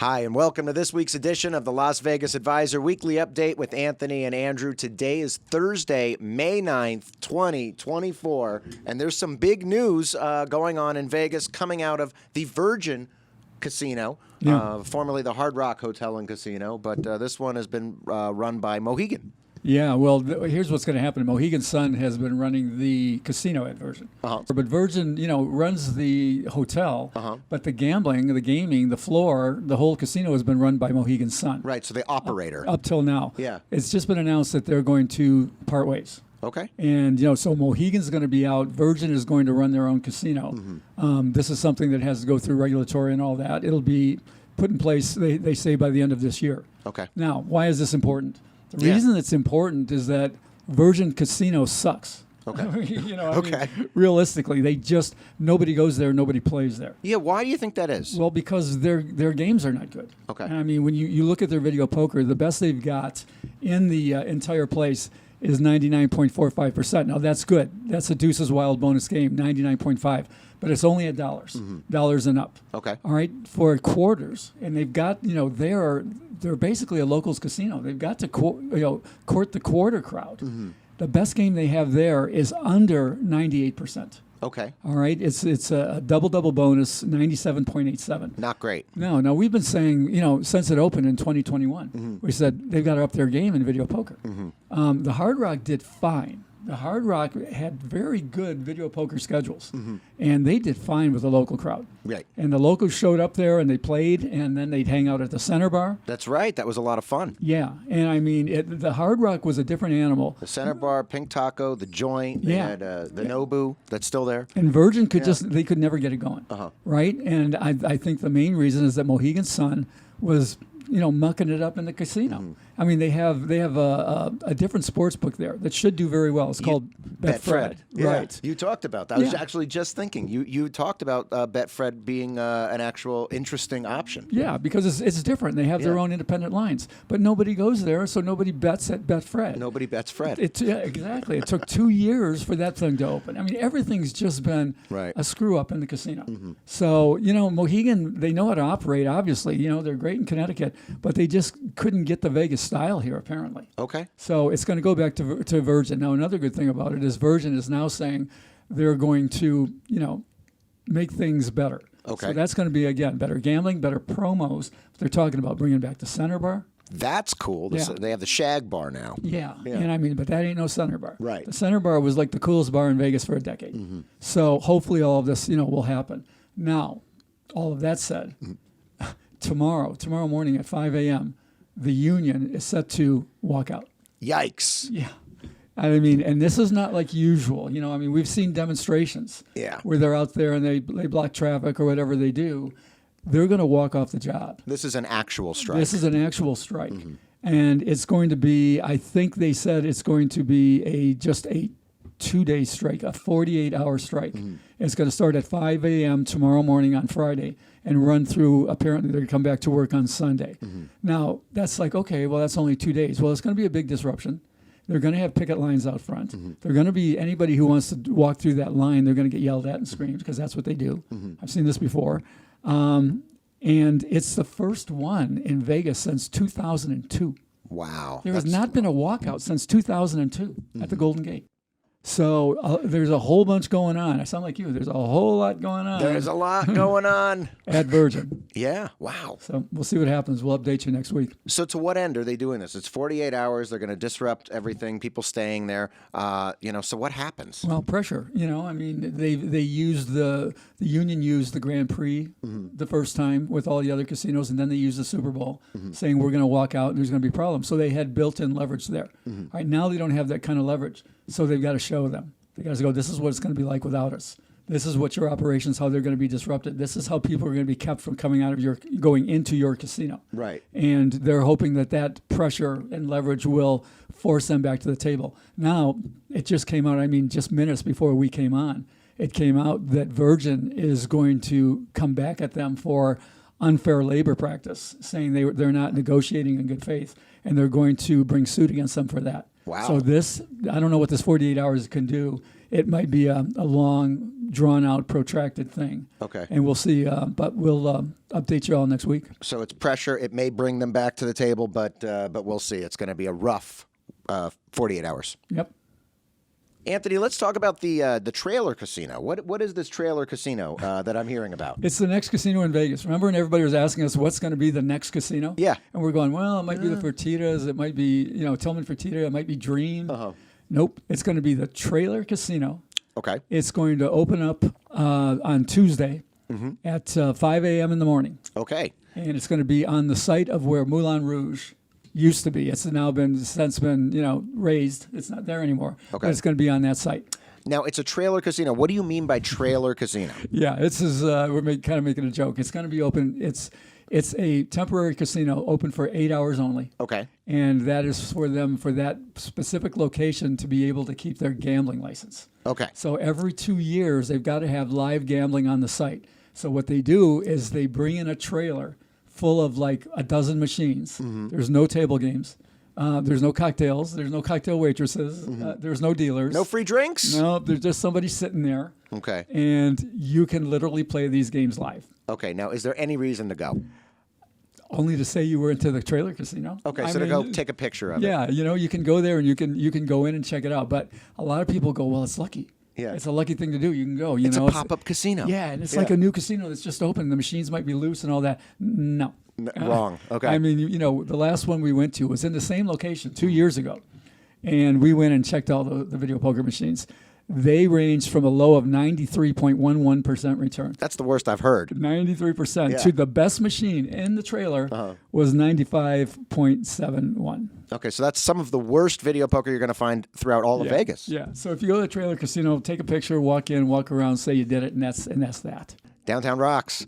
Hi, and welcome to this week's edition of the Las Vegas Advisor Weekly Update with Anthony and Andrew. Today is Thursday, May 9th, 2024, and there's some big news going on in Vegas coming out of the Virgin Casino, formerly the Hard Rock Hotel and Casino, but this one has been run by Mohegan. Yeah, well, here's what's going to happen. Mohegan Sun has been running the casino at Virgin. But Virgin, runs the hotel, but the gambling, the gaming, the floor, the whole casino has been run by Mohegan Sun. Right, so the operator. Up till now. Yeah. It's just been announced that they're going to part ways. Okay. And, so Mohegan's going to be out. Virgin is going to run their own casino. This is something that has to go through regulatory and all that. It'll be put in place, they say, by the end of this year. Okay. Now, why is this important? The reason it's important is that Virgin Casino sucks. Okay. Realistically, nobody goes there, nobody plays there. Yeah, why do you think that is? Well, because their games are not good. Okay. And I mean, when you look at their video poker, the best they've got in the entire place is 99.45%. Now, that's good. That's a Deuce's Wild bonus game, 99.5. But it's only at dollars and up. Okay. All right, for quarters. And they've got, they're basically a locals casino. They've got to court the quarter crowd. The best game they have there is under 98%. Okay. All right, it's a double bonus, 97.87. Not great. No, we've been saying, since it opened in 2021, we said they've got to up their game in video poker. The Hard Rock did fine. The Hard Rock had very good video poker schedules, and they did fine with the local crowd. Right. And the locals showed up there, and they played, and then they'd hang out at the center bar. That's right. That was a lot of fun. Yeah, and I mean, the Hard Rock was a different animal. The center bar, Pink Taco, the joint, they had the Nobu that's still there. And Virgin they could never get it going, right? And I think the main reason is that Mohegan Sun was mucking it up in the casino. I mean, they have a different sports book there that should do very well. It's called Betfred. Right. You talked about that. I was actually just thinking. You talked about Betfred being an actual interesting option. Yeah, because it's different. They have their own independent lines, but nobody goes there, so nobody bets at Betfred. Nobody bets Fred. Exactly. It took 2 years for that thing to open. I mean, everything's just been a screw up in the casino. So, Mohegan, they know how to operate, obviously. They're great in Connecticut, but they just couldn't get the Vegas style here, apparently. Okay. So it's going to go back to Virgin. Now, another good thing about it is Virgin is now saying they're going to, make things better. Okay. So that's going to be, again, better gambling, better promos. They're talking about bringing back the center bar. That's cool. They have the Shag Bar now. Yeah. And I mean, but that ain't no center bar. Right. The center bar was like the coolest bar in Vegas for a decade. So hopefully all of this, will happen. Now, all of that said, tomorrow morning at 5 a.m., the union is set to walk out. Yikes. Yeah. I mean, and this is not like usual. We've seen demonstrations where they're out there and they block traffic or whatever they do. They're going to walk off the job. This is an actual strike. This is an actual strike. And it's going to be, I think they said it's going to be just a 2-day strike, a 48-hour strike. It's going to start at 5 a.m. tomorrow morning on Friday and run through, apparently they're going to come back to work on Sunday. Now, that's like, okay, well, that's only 2 days. Well, it's going to be a big disruption. They're going to have picket lines out front. They're going to be, anybody who wants to walk through that line, they're going to get yelled at and screamed because that's what they do. I've seen this before. And it's the first one in Vegas since 2002. Wow. There has not been a walkout since 2002 at the Golden Gate. So there's a whole bunch going on. I sound like you. There's a whole lot going on. There's a lot going on. At Virgin. Yeah. Wow. So we'll see what happens. We'll update you next week. So to what end are they doing this? It's 48 hours. They're going to disrupt everything. People staying there. So what happens? Well, pressure. They used the union used the Grand Prix the first time with all the other casinos, and then they used the Super Bowl, saying we're going to walk out and there's going to be problems. So they had built-in leverage there. All right, now they don't have that kind of leverage. So they've got to show them. They got to go, this is what it's going to be like without us. This is what your operations, how they're going to be disrupted. This is how people are going to be kept from going into your casino. Right. And they're hoping that pressure and leverage will force them back to the table. Now, it just came out, just minutes before we came on, it came out that Virgin is going to come back at them for unfair labor practice, saying they're not negotiating in good faith, and they're going to bring suit against them for that. Wow. So this, I don't know what this 48 hours can do. It might be a long, drawn-out, protracted thing. Okay. And we'll see, but we'll update you all next week. So it's pressure. It may bring them back to the table, but we'll see. It's going to be a rough 48 hours. Yep. Anthony, let's talk about the trailer casino. What is this trailer casino that I'm hearing about? It's the next casino in Vegas. Remember when everybody was asking us what's going to be the next casino? Yeah. And we're going, well, it might be the Fertitas. It might be, Tillman Fertitta. It might be Dream. Uh-huh. Nope. It's going to be the trailer casino. Okay. It's going to open up on Tuesday at 5 a.m. in the morning. Okay. And it's going to be on the site of where Moulin Rouge used to be. It's now been raised. It's not there anymore. Okay. But it's going to be on that site. Now, it's a trailer casino. What do you mean by trailer casino? Yeah, this is we're kind of making a joke. It's going to be open. It's a temporary casino open for 8 hours only. Okay. And that is for them, for that specific location, to be able to keep their gambling license. Okay. So every 2 years, they've got to have live gambling on the site. So what they do is they bring in a trailer full of like a dozen machines. There's no table games. There's no cocktails. There's no cocktail waitresses. There's no dealers. No free drinks? No, there's just somebody sitting there. Okay. And you can literally play these games live. Okay. Now, is there any reason to go? Only to say you were into the trailer casino. Okay, so to go take a picture of it. Yeah, you can go there and you can go in and check it out. But a lot of people go, well, it's lucky. Yeah. It's a lucky thing to do. You can go. It's a pop-up casino. Yeah, and it's like a new casino that's just open. The machines might be loose and all that. No. Wrong. Okay. I mean, the last one we went to was in the same location 2 years ago. And we went and checked all the video poker machines. They range from a low of 93.11% return. That's the worst I've heard. 93% to the best machine in the trailer was 95.71. Okay, so that's some of the worst video poker you're going to find throughout all of Vegas. Yeah. So if you go to the trailer casino, take a picture, walk in, walk around, say you did it, and that's that. Downtown rocks.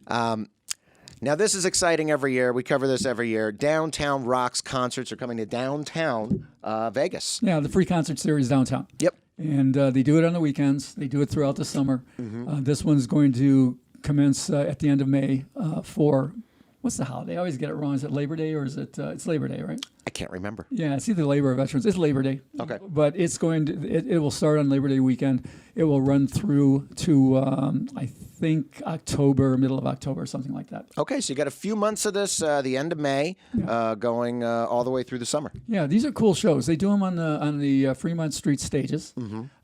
Now, this is exciting every year. We cover this every year. Downtown Rocks concerts are coming to downtown Vegas. Yeah, the free concert series downtown. Yep. And they do it on the weekends. They do it throughout the summer. This one's going to commence at the end of May for, what's the holiday? I always get it wrong. Is it Labor Day or is it, it's Labor Day, right? I can't remember. Yeah, it's either Labor or Veterans. It's Labor Day. Okay. But it's going to, it will start on Labor Day weekend. It will run through to, I think, October, middle of October, something like that. Okay, so you got a few months of this, the end of May, going all the way through the summer. Yeah, these are cool shows. They do them on the Fremont Street stages.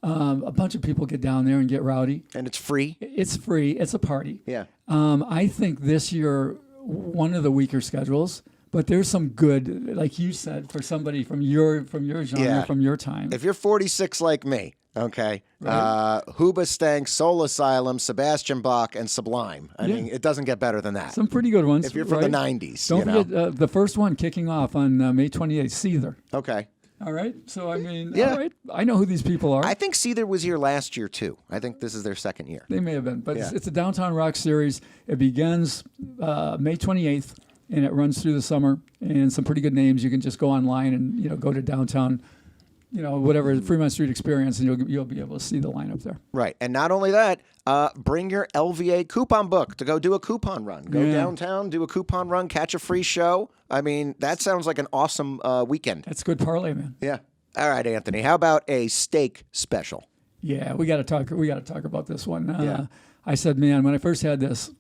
A bunch of people get down there and get rowdy. And it's free? It's free. It's a party. Yeah. I think this year, one of the weaker schedules, but there's some good, like you said, for somebody from your genre, from your time. If you're 46 like me, okay, Hoobastank, Soul Asylum, Sebastian Bach, and Sublime. I mean, it doesn't get better than that. Some pretty good ones. If you're from the 90s. Don't forget the first one kicking off on May 28th, Seether. Okay. All right. So, I mean, all right. I know who these people are. I think Seether was here last year, too. I think this is their second year. They may have been. But it's a Downtown Rock series. It begins May 28th, and it runs through the summer. And some pretty good names. You can just go online and, go to downtown, whatever, Fremont Street Experience, and you'll be able to see the lineup there. Right. And not only that, bring your LVA coupon book to go do a coupon run. Go downtown, do a coupon run, catch a free show. I mean, that sounds like an awesome weekend. That's good parlay, man. Yeah. All right, Anthony. How about a steak special? Yeah, we got to talk about this one. I said, man, when I first had this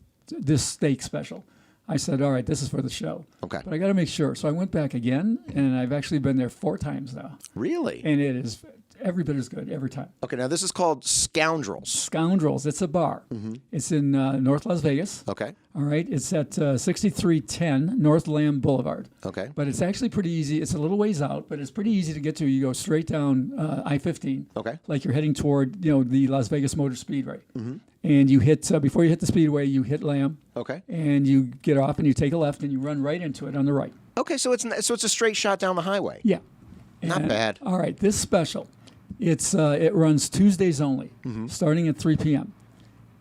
steak special, I said, all right, this is for the show. Okay. But I got to make sure. So I went back again, and I've actually been there 4 times now. Really? And it is every bit as good every time. Okay, now this is called Scoundrels. Scoundrels. It's a bar. It's in North Las Vegas. Okay. All right. It's at 6310 North Lamb Boulevard. Okay. But it's actually pretty easy. It's a little ways out, but it's pretty easy to get to. You go straight down I-15. Okay. Like you're heading toward, the Las Vegas Motor Speedway. And you hit, before you hit the Speedway, you hit Lamb. Okay. And you get off and you take a left and you run right into it on the right. Okay, so it's a straight shot down the highway. Yeah. Not bad. All right. This special, it runs Tuesdays only, starting at 3 p.m.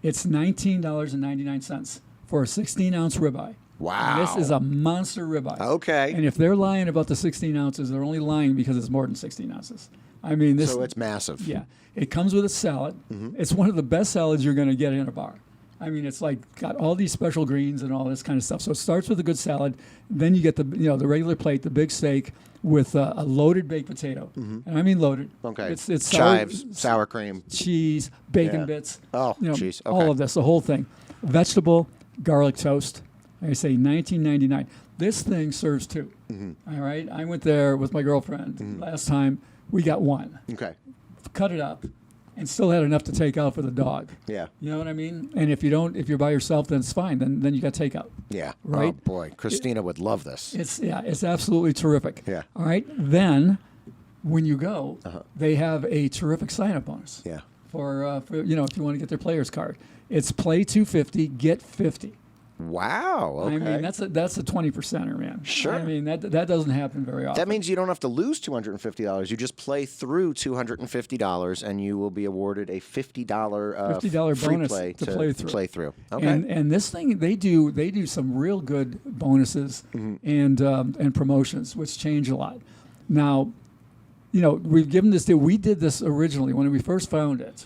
It's $19.99 for a 16-ounce ribeye. Wow. And this is a monster ribeye. Okay. And if they're lying about the 16 ounces, they're only lying because it's more than 16 ounces. I mean, this. So it's massive. Yeah. It comes with a salad. It's one of the best salads you're going to get in a bar. I mean, it's like got all these special greens and all this kind of stuff. So it starts with a good salad. Then you get the regular plate, the big steak with a loaded baked potato. And I mean loaded. Okay. It's chives, sour cream, cheese, bacon bits. Oh, cheese. Okay. All of this, the whole thing. Vegetable, garlic toast. I say $19.99. This thing serves two. All right. I went there with my girlfriend last time. We got one. Okay. Cut it up, and still had enough to take out for the dog. Yeah. You know what I mean? And if you're by yourself, then it's fine. Then you got takeout. Yeah. Right? Oh boy, Christina would love this. It's absolutely terrific. Yeah. All right. Then, when you go, they have a terrific sign-up bonus. Yeah. For if you want to get their player's card, it's play 250, get 50. Wow. Okay. I mean, that's a 20%er, man. Sure. I mean, that doesn't happen very often. That means you don't have to lose $250. You just play through $250, and you will be awarded a $50 free bonus play to play through. Okay. And this thing, they do some real good bonuses and promotions, which change a lot. Now, we've given this deal. We did this originally when we first found it.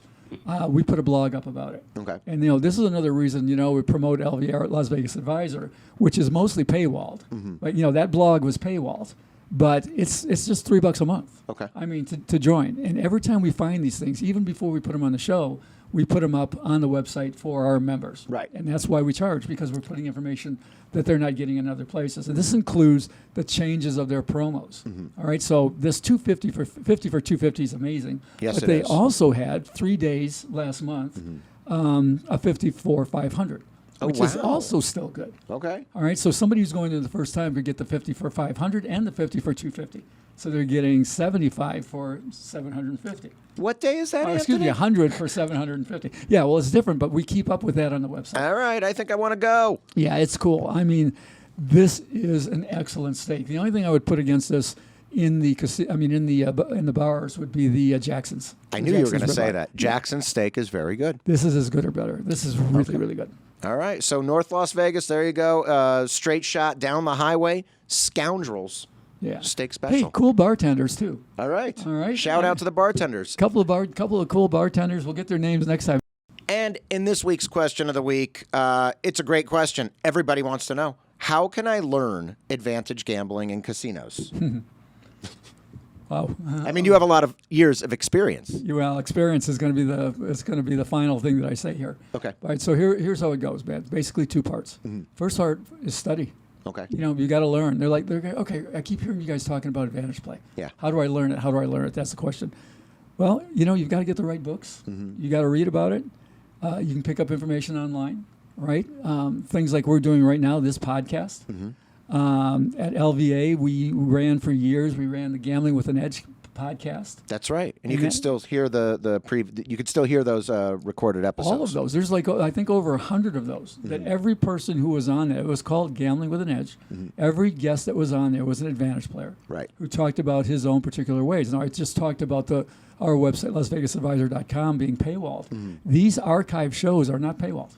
We put a blog up about it. Okay. And this is another reason we promote LVR, Las Vegas Advisor, which is mostly paywalled. But that blog was paywalled, but it's just $3 a month. Okay. I mean to join. And every time we find these things, even before we put them on the show, we put them up on the website for our members. Right. And that's why we charge, because we're putting information that they're not getting in other places. And this includes the changes of their promos. All right. So this 250 for 50 for 250 is amazing. Yes, but it they is. also had 3 days last month, a 50 for 500, which is wow. also still good. Okay. All right. So somebody who's going there the first time could get the 50 for 500 and the 50 for 250. So they're getting 75 for 750. What day is that, Excuse me, Anthony? 100 for 750. Yeah, well, it's different, but we keep up with that on the website. All right. I think I want to go. Yeah, it's cool. I mean, this is an excellent steak. The only thing I would put against this in the in the bars would be the Jackson's. I knew you were going to say that. Jackson's steak is very good. This is as good or better. This is really, really good. All right. So North Las Vegas, there you go. Straight shot down the highway. Scoundrels. Yeah. Steak special. Hey, cool bartenders too. All right. All right. Shout out to the bartenders. Couple of cool bartenders. We'll get their names next time. And in this week's question of the week, it's a great question. Everybody wants to know, how can I learn advantage gambling in casinos? Wow. I mean, you have a lot of years of experience. Well, experience is going to be the final thing that I say here. Okay. All right. So here's how it goes, man. It's basically 2 parts. First part is study. Okay. You got to learn. They're okay. I keep hearing you guys talking about advantage play. Yeah. How do I learn it? That's the question. Well, you've got to get the right books. You got to read about it. You can pick up information online, right? Things like we're doing right now, this podcast. At LVA, we ran for years. We ran the Gambling with an Edge podcast. That's right. And you can still hear you could still hear those recorded episodes. All of those. There's I think over 100 of those. That every person who was on there, it was called Gambling with an Edge. Every guest that was on there was an advantage player. Right. Who talked about his own particular ways. Now I just talked about our website, LasVegasAdvisor.com, being paywalled. These archive shows are not paywalled.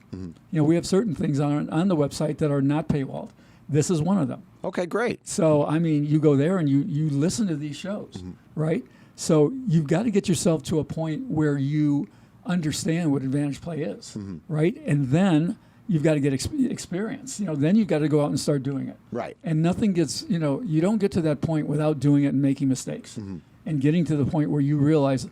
We have certain things on the website that are not paywalled. This is one of them. Okay, great. So, I mean, you go there and you listen to these shows, right? So you've got to get yourself to a point where you understand what advantage play is, right? And then you've got to get experience. Then you've got to go out and start doing it. Right. And nothing gets, you don't get to that point without doing it and making mistakes. And getting to the point where you realize,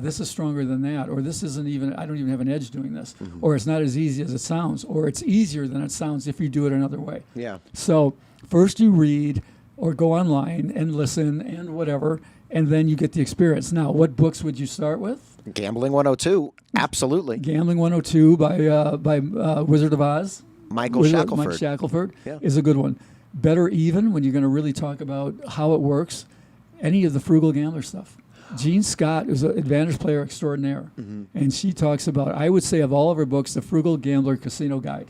this is stronger than that, or this isn't even, I don't even have an edge doing this, or it's not as easy as it sounds, or it's easier than it sounds if you do it another way. Yeah. So first you read or go online and listen and whatever, and then you get the experience. Now, what books would you start with? Gambling 102, absolutely. Gambling 102 by Wizard of Oz. Michael Shackelford. Mike Shackelford is a good one. Better Even, when you're going to really talk about how it works. Any of the Frugal Gambler stuff. Jean Scott is an advantage player extraordinaire, and she talks about, I would say, of all of her books, the Frugal Gambler Casino Guide.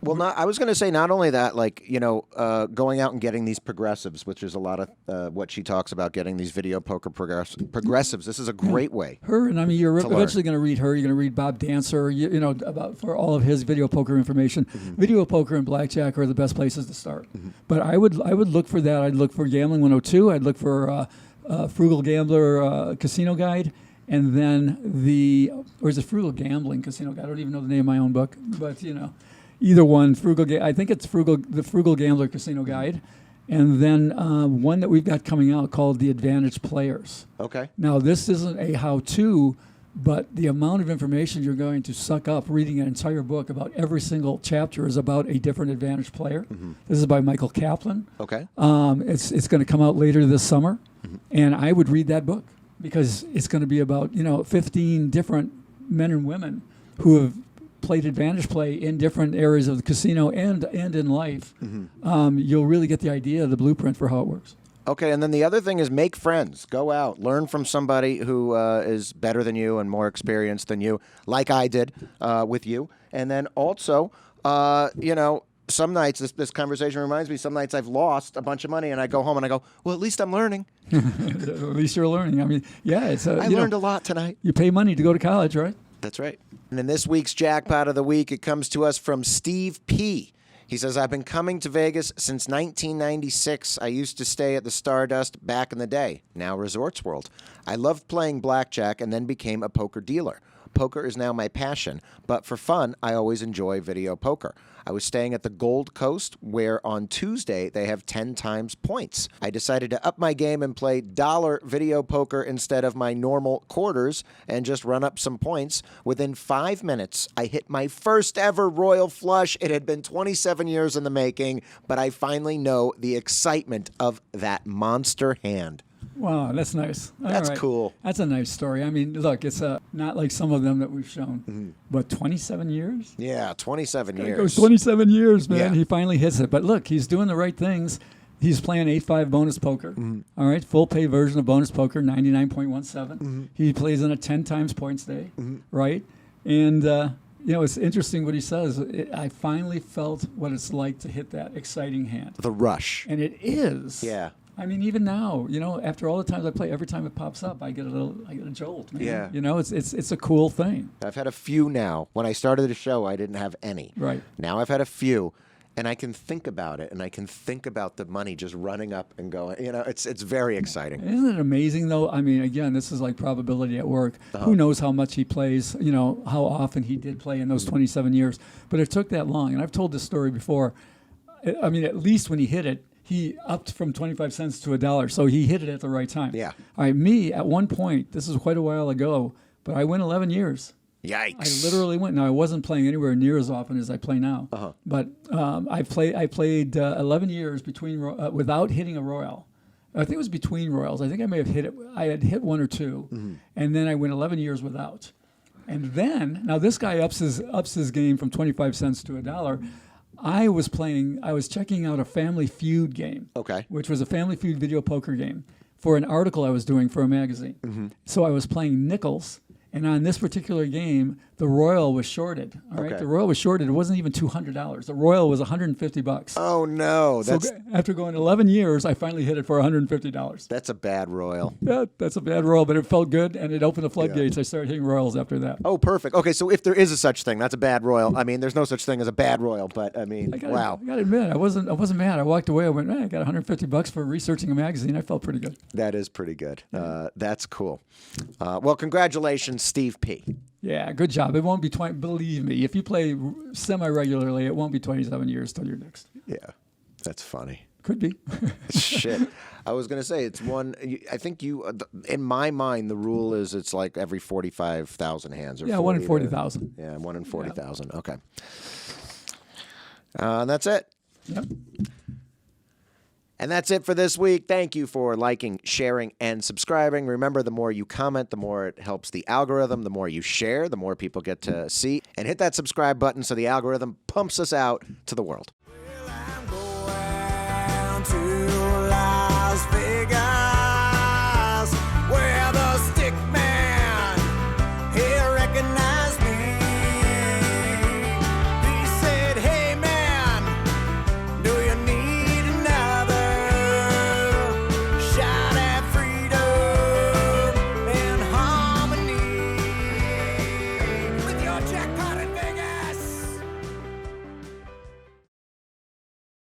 Well, I was going to say not only that, going out and getting these progressives, which is a lot of what she talks about, getting these video poker progressives. This is a great way. Her, and I mean, you're to eventually going to read her. You're going to read Bob Dancer, about for all of his video poker information. Video poker and blackjack are the best places to start. But I would look for that. I'd look for Gambling 102. I'd look for Frugal Gambler Casino Guide. and then or is it Frugal Gambling Casino Guide? I don't even know the name of my own book, but either one. I think it's the Frugal Gambler Casino Guide, and then one that we've got coming out called The Advantage Players. Okay. Now this isn't a how-to, but the amount of information you're going to suck up reading an entire book about every single chapter is about a different advantage player. Mm-hmm. This is by Michael Kaplan. Okay. It's going to come out later this summer, and I would read that book because it's going to be about 15 different men and women who have played advantage play in different areas of the casino and in life. Mm-hmm. You'll really get the idea, the blueprint for how it works. Okay, and then the other thing is make friends. Go out. Learn from somebody who is better than you and more experienced than you, like I did with you. And then also, some nights, this conversation reminds me, some nights I've lost a bunch of money and I go home and I go, well, at least I'm learning. At least you're learning. I mean, yeah. I learned a lot tonight. You pay money to go to college, right? That's right. And in this week's Jackpot of the Week, it comes to us from Steve P. He says, I've been coming to Vegas since 1996. I used to stay at the Stardust back in the day, now Resorts World. I loved playing blackjack and then became a poker dealer. Poker is now my passion, but for fun, I always enjoy video poker. I was staying at the Gold Coast, where on Tuesday they have 10 times points. I decided to up my game and play dollar video poker instead of my normal quarters and just run up some points. Within 5 minutes, I hit my first ever royal flush. It had been 27 years in the making, but I finally know the excitement of that monster hand. Wow, that's nice. That's cool. That's a nice story. I mean, look, it's not like some of them that we've shown, but 27 years? Yeah, 27 years. It goes 27 years, man. Yeah. He finally hits it. But look, he's doing the right things. He's playing 8-5 bonus poker. All right, full pay version of bonus poker, 99.17. He plays in a 10 times points day, right? And, it's interesting what he says. I finally felt what it's like to hit that exciting hand. The rush. And it is. Yeah. I mean, even now, after all the times I play, every time it pops up, I get a jolt, man. Yeah. It's a cool thing. I've had a few now. When I started the show, I didn't have any. Right. Now I've had a few, and I can think about it, and I can think about the money just running up and going. It's very exciting. Isn't it amazing, though? I mean, again, this is like probability at work. Who knows how much he plays, how often he did play in those 27 years. But it took that long, and I've told this story before. I mean, at least when he hit it, he upped from 25 cents to $1, so he hit it at the right time. Yeah. All right, me, at one point, this is quite a while ago, but I went 11 years. Yikes. I literally went. Now, I wasn't playing anywhere near as often as I play now, but I played 11 years without hitting a royal. I think it was between royals. I think I may have hit it. I had hit one or two, and then I went 11 years without. And then, now this guy ups his game from 25 cents to $1. I was checking out a Family Feud game, which was a Family Feud video poker game for an article I was doing for a magazine. So I was playing nickels, and on this particular game, the royal was shorted. All right, the royal was shorted. It wasn't even $200. The royal was $150. Oh no! So after going 11 years, I finally hit it for $150. That's a bad royal. Yeah, that's a bad royal, but it felt good, and it opened the floodgates. I started hitting royals after that. Oh, perfect. Okay, so if there is a such thing, that's a bad royal. I mean, there's no such thing as a bad royal, but I mean, wow. I gotta admit, I wasn't mad. I walked away. I went, I got $150 for researching a magazine. I felt pretty good. That is pretty good. That's cool. Well, congratulations, Steve P. Yeah, good job. It won't be believe me, if you play semi-regularly, it won't be 27 years till you're next. Yeah, that's funny. Could be. Shit. I was going to say, it's one, I think in my mind, the rule is it's like every 45,000 hands. Or yeah, 1 in 40,000. Yeah, 1 in 40,000. Okay. And that's it. Yep. And that's it for this week. Thank you for liking, sharing, and subscribing. Remember, the more you comment, the more it helps the algorithm. The more you share, the more people get to see. And hit that subscribe button so the algorithm pumps us out to the world. Well, I'm going to